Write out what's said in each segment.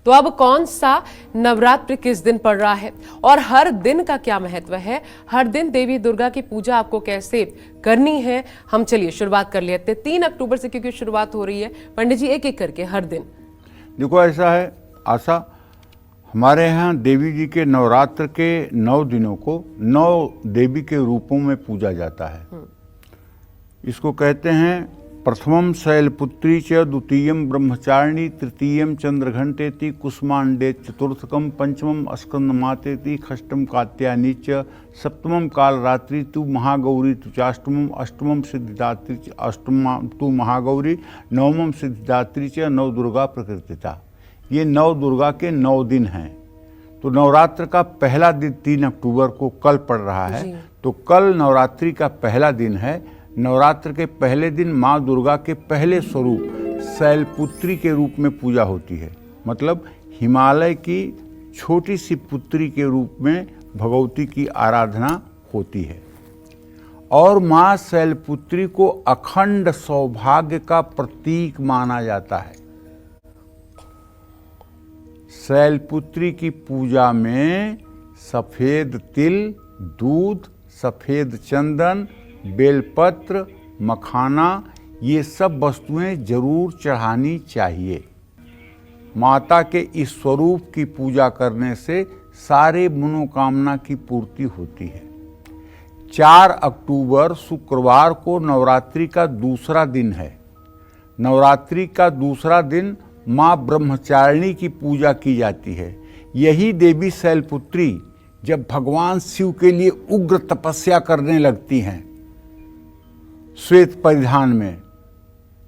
तो अब कौन सा नवरात्र किस दिन पड़ रहा है और हर दिन का क्या महत्व है, हर दिन देवी दुर्गा की पूजा आपको कैसे करनी है, हम चलिए शुरुआत कर लेते हैं 3 अक्टूबर से, क्योंकि शुरुआत हो रही है। पंडित जी एक एक करके हर दिन। देखो ऐसा है आशा, हमारे यहाँ देवी जी के नवरात्र के 9 दिनों को 9 देवी के रूपों में पूजा जाता है। इसको कहते हैं प्रथमम शैलपुत्री च, द्वितीयम ब्रह्मचारिणी, तृतीयम चंद्रघंटेति, कुसुमांडे, चतुर्थकम पंचमम स्कंदमातेति, षष्ठम कात्यायनी च, सप्तमम कालरात्रि तु महागौरी तु चाष्टमम, अष्टमम सिद्धिदात्री च, अष्टमा तु महागौरी, नवमम सिद्धिदात्री च, नव दुर्गा प्रकृतिता। ये 9 दुर्गा के 9 दिन हैं। तो नवरात्र का पहला दिन 3 अक्टूबर को कल पड़ रहा है, तो कल नवरात्रि का पहला दिन है। नवरात्र के पहले दिन माँ दुर्गा के पहले स्वरूप शैलपुत्री के रूप में पूजा होती है, मतलब हिमालय की छोटी सी पुत्री के रूप में भगवती की आराधना होती है। और माँ शैलपुत्री को अखंड सौभाग्य का प्रतीक माना जाता है। शैलपुत्री की पूजा में सफ़ेद तिल, दूध, सफ़ेद चंदन, बेलपत्र, मखाना, ये सब वस्तुएं जरूर चढ़ानी चाहिए। माता के इस स्वरूप की पूजा करने से सारे मनोकामना की पूर्ति होती है। 4 अक्टूबर शुक्रवार को नवरात्रि का दूसरा दिन है। नवरात्रि का दूसरा दिन माँ ब्रह्मचारिणी की पूजा की जाती है। यही देवी शैलपुत्री जब भगवान शिव के लिए उग्र तपस्या करने लगती हैं, श्वेत परिधान में,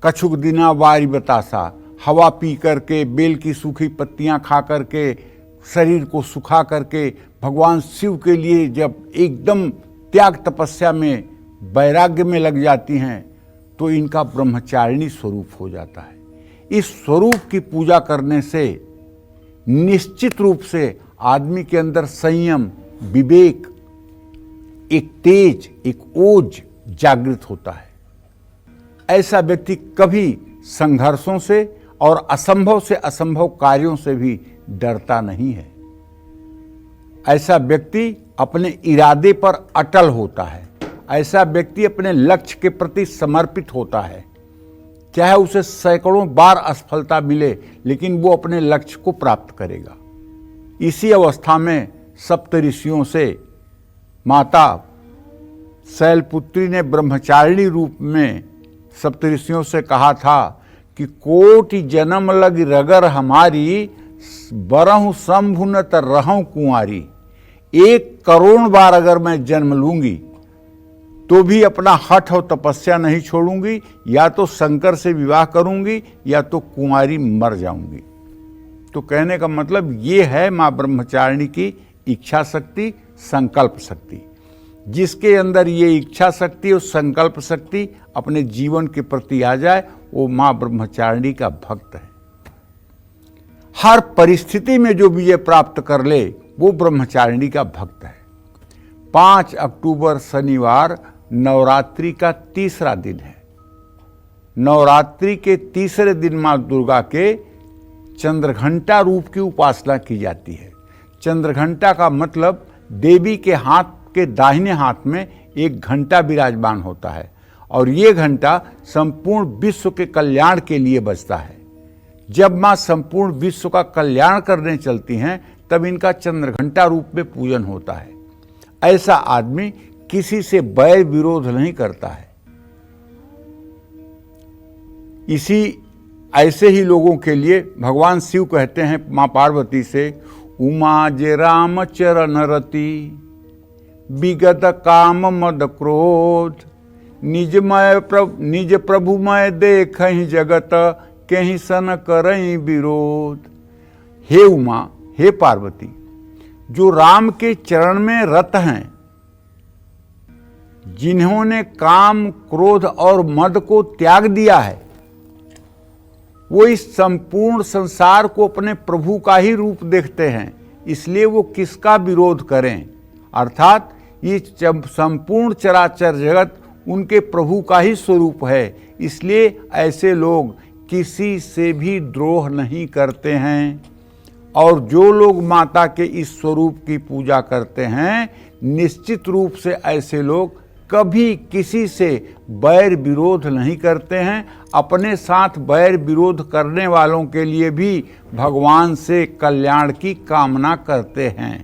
कछुक दिना वारी बतासा, हवा पी करके, बेल की सूखी पत्तियां खा करके, शरीर को सुखा करके भगवान शिव के लिए जब एकदम त्याग तपस्या में, वैराग्य में लग जाती हैं, तो इनका ब्रह्मचारिणी स्वरूप हो जाता है। इस स्वरूप की पूजा करने से निश्चित रूप से आदमी के अंदर संयम, विवेक, एक तेज, एक ओज जागृत होता है। ऐसा व्यक्ति कभी संघर्षों से और असंभव से असंभव कार्यों से भी डरता नहीं है। ऐसा व्यक्ति अपने इरादे पर अटल होता है। ऐसा व्यक्ति अपने लक्ष्य के प्रति समर्पित होता है। चाहे उसे सैकड़ों बार असफलता मिले, लेकिन वो अपने लक्ष्य को प्राप्त करेगा। इसी अवस्था में सप्तऋषियों से माता शैलपुत्री ने ब्रह्मचारिणी रूप में सप्तऋषियों से कहा था कि कोटि जन्म लग रगर हमारी, बरहु शंभु न त रहूं कुंवारी। 1 करोड़ बार अगर मैं जन्म लूंगी तो भी अपना हठ और तपस्या नहीं छोड़ूंगी, या तो शंकर से विवाह करूंगी या तो कुंवारी मर जाऊंगी। तो कहने का मतलब ये है माँ ब्रह्मचारिणी की इच्छा शक्ति, संकल्प शक्ति। जिसके अंदर ये इच्छा शक्ति और संकल्प शक्ति अपने जीवन के प्रति आ जाए, वो माँ ब्रह्मचारिणी का भक्त है। हर परिस्थिति में जो विजय प्राप्त कर ले, वो ब्रह्मचारिणी का भक्त है। 5 अक्टूबर शनिवार नवरात्रि का तीसरा दिन है। नवरात्रि के तीसरे दिन माँ दुर्गा के चंद्रघंटा रूप की उपासना की जाती है। चंद्रघंटा का मतलब देवी के हाथ के दाहिने हाथ में एक घंटा विराजमान होता है, और ये घंटा संपूर्ण विश्व के कल्याण के लिए बजता है। जब माँ संपूर्ण विश्व का कल्याण करने चलती हैं, तब इनका चंद्रघंटा रूप में पूजन होता है। ऐसा आदमी किसी से बैर विरोध नहीं करता है। ऐसे ही लोगों के लिए भगवान शिव कहते हैं माँ पार्वती से, उमा जे राम चरण रति, विगत काम मद क्रोध, निज प्रभुमय देखहि जगत, कहीं सन करई विरोध। हे उमा, हे पार्वती, जो राम के चरण में रत हैं, जिन्होंने काम, क्रोध और मद को त्याग दिया है, वो इस संपूर्ण संसार को अपने प्रभु का ही रूप देखते हैं, इसलिए वो किसका विरोध करें। अर्थात ये संपूर्ण चराचर जगत उनके प्रभु का ही स्वरूप है, इसलिए ऐसे लोग किसी से भी द्रोह नहीं करते हैं। और जो लोग माता के इस स्वरूप की पूजा करते हैं, निश्चित रूप से ऐसे लोग कभी किसी से बैर विरोध नहीं करते हैं। अपने साथ बैर विरोध करने वालों के लिए भी भगवान से कल्याण की कामना करते हैं।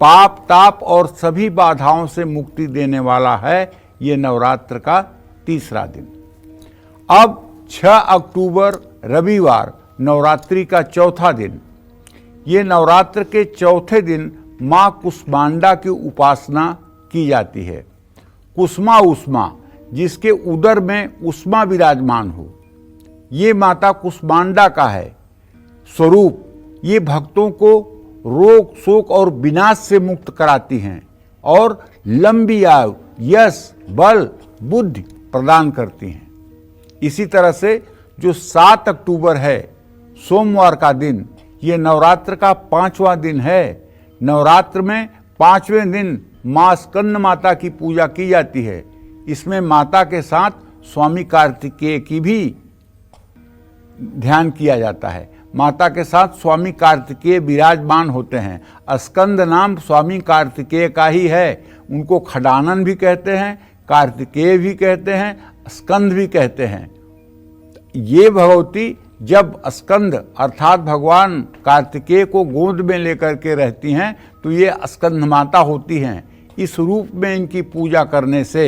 पाप ताप और सभी बाधाओं से मुक्ति देने वाला है ये नवरात्र का तीसरा दिन। अब 6 अक्टूबर रविवार नवरात्रि का चौथा दिन। ये नवरात्र के चौथे दिन माँ कुष्मांडा की उपासना की जाती है। कुसुमा उष्मा, जिसके उदर में उष्मा विराजमान हो, ये माता कुष्मांडा का है स्वरूप। ये भक्तों को रोग शोक और विनाश से मुक्त कराती हैं और लंबी आयु, यश, बल, बुद्धि प्रदान करती हैं। इसी तरह से जो 7 अक्टूबर है सोमवार का दिन, ये नवरात्र का 5वां दिन है। नवरात्र में 5वें दिन माँ स्कंद माता की पूजा की जाती है। इसमें माता के साथ स्वामी कार्तिकेय की भी ध्यान किया जाता है। माता के साथ स्वामी कार्तिकेय विराजमान होते हैं। स्कंद नाम स्वामी कार्तिकेय का ही है। उनको खडानन भी कहते हैं, कार्तिकेय भी कहते हैं, स्कंद भी कहते हैं। ये भगवती जब स्कंद अर्थात भगवान कार्तिकेय को गोद में लेकर के रहती हैं तो ये स्कंद माता होती हैं। इस रूप में इनकी पूजा करने से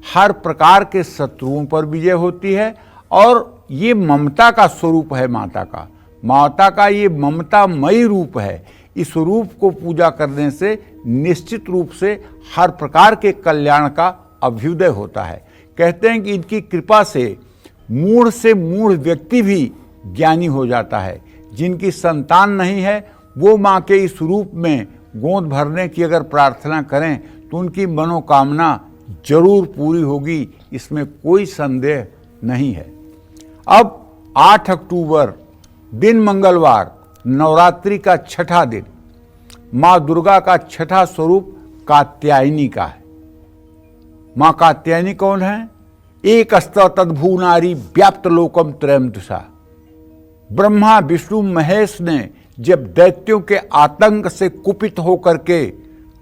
हर प्रकार के शत्रुओं पर विजय होती है और ये ममता का स्वरूप है माता का। माता का ये ममतामयी रूप है। इस रूप को पूजा करने से निश्चित रूप से हर प्रकार के कल्याण का अभ्युदय होता है। कहते हैं कि इनकी कृपा से मूढ़ व्यक्ति भी ज्ञानी हो जाता है। जिनकी संतान नहीं है वो माँ के इस रूप में गोद भरने की अगर प्रार्थना करें तो उनकी मनोकामना जरूर पूरी होगी, इसमें कोई संदेह नहीं है। अब 8 अक्टूबर दिन मंगलवार नवरात्रि का छठा दिन, माँ दुर्गा का छठा स्वरूप कात्यायनी का है। माँ कात्यायनी कौन है? एक अस्त्र तद्भू नारी व्याप्त लोकम त्रयम दिशा। ब्रह्मा विष्णु महेश ने जब दैत्यों के आतंक से कुपित होकर के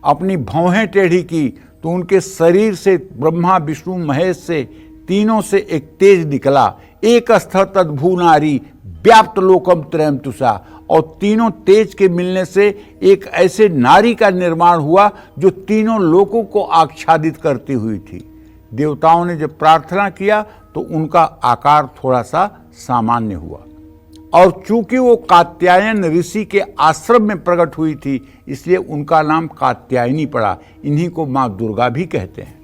अपनी भौहें टेढ़ी की तो उनके शरीर से ब्रह्मा विष्णु महेश से तीनों से एक तेज निकला। एक अस्त्र तद्भू नारी व्याप्त लोकम त्रयम तुषा। और तीनों तेज के मिलने से एक ऐसे नारी का निर्माण हुआ जो तीनों लोकों को आच्छादित करती हुई थी। देवताओं ने जब प्रार्थना किया तो उनका आकार थोड़ा सा सामान्य हुआ और चूंकि वो कात्यायन ऋषि के आश्रम में प्रकट हुई थी इसलिए उनका नाम कात्यायनी पड़ा। इन्हीं को माँ दुर्गा भी कहते हैं।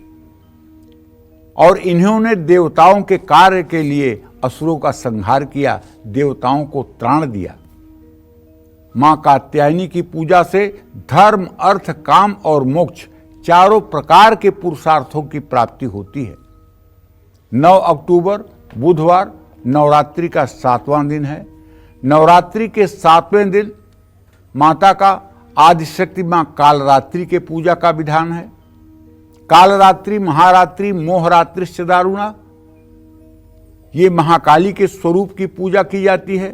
और इन्होंने देवताओं के कार्य के लिए असुरों का संहार किया, देवताओं को त्राण दिया। माँ कात्यायनी की पूजा से धर्म, अर्थ, काम और मोक्ष चारों प्रकार के पुरुषार्थों की प्राप्ति होती है। 9 अक्टूबर बुधवार नवरात्रि का 7वां दिन है। नवरात्रि के 7वें दिन माता का आदिशक्ति माँ कालरात्रि के पूजा का विधान है। कालरात्रि, महारात्रि, मोहरात्रि दारुणा, ये महाकाली के स्वरूप की पूजा की जाती है।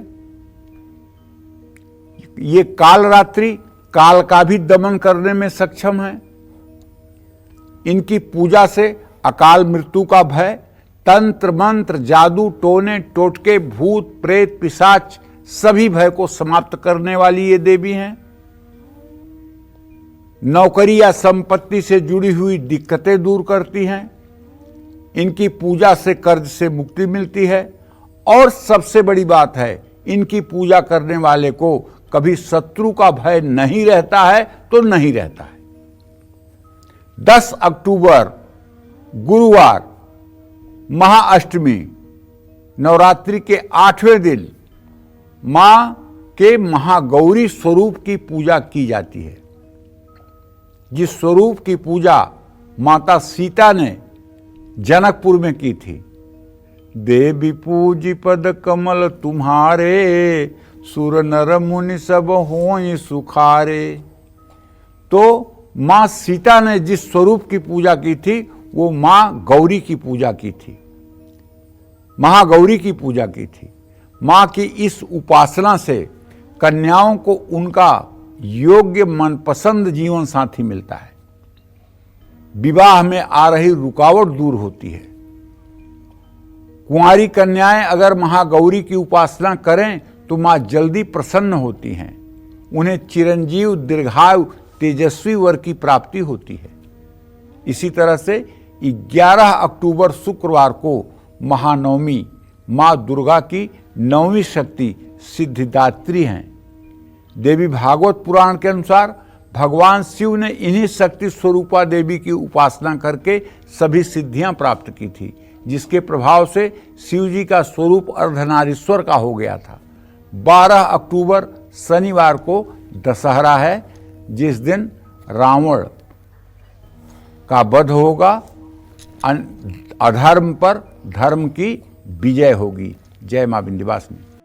ये कालरात्रि काल का भी दमन करने में सक्षम है। इनकी पूजा से अकाल मृत्यु का भय, तंत्र मंत्र, जादू, टोने टोटके, भूत प्रेत, पिशाच सभी भय को समाप्त करने वाली ये देवी हैं। नौकरी या संपत्ति से जुड़ी हुई दिक्कतें दूर करती हैं। इनकी पूजा से कर्ज से मुक्ति मिलती है और सबसे बड़ी बात है इनकी पूजा करने वाले को कभी शत्रु का भय नहीं रहता है तो नहीं रहता है। 10 अक्टूबर गुरुवार महाअष्टमी नवरात्रि के 8वें दिन मां के महागौरी स्वरूप की पूजा की जाती है। जिस स्वरूप की पूजा माता सीता ने जनकपुर में की थी। देवी पूजी पद कमल तुम्हारे, सुर नर मुनि सब होई सुखारे। तो मां सीता ने जिस स्वरूप की पूजा की थी वो मां गौरी की पूजा की थी, महागौरी की पूजा की थी। मां की इस उपासना से कन्याओं को उनका योग्य मनपसंद जीवन साथी मिलता है। विवाह में आ रही रुकावट दूर होती है। कुंवारी कन्याएं अगर महागौरी की उपासना करें तो मां जल्दी प्रसन्न होती हैं। उन्हें चिरंजीव, दीर्घायु, तेजस्वी वर की प्राप्ति होती है। इसी तरह से 11 अक्टूबर शुक्रवार को महानवमी मां दुर्गा की नौवीं शक्ति सिद्धिदात्री हैं। देवी भागवत पुराण के अनुसार भगवान शिव ने इन्हीं शक्ति स्वरूपा देवी की उपासना करके सभी सिद्धियां प्राप्त की थी, जिसके प्रभाव से शिव जी का स्वरूप अर्धनारीश्वर का हो गया था। 12 अक्टूबर शनिवार को दशहरा है, जिस दिन रावण का वध होगा, अधर्म पर धर्म की विजय होगी। जय मां विंध्यवासिनी।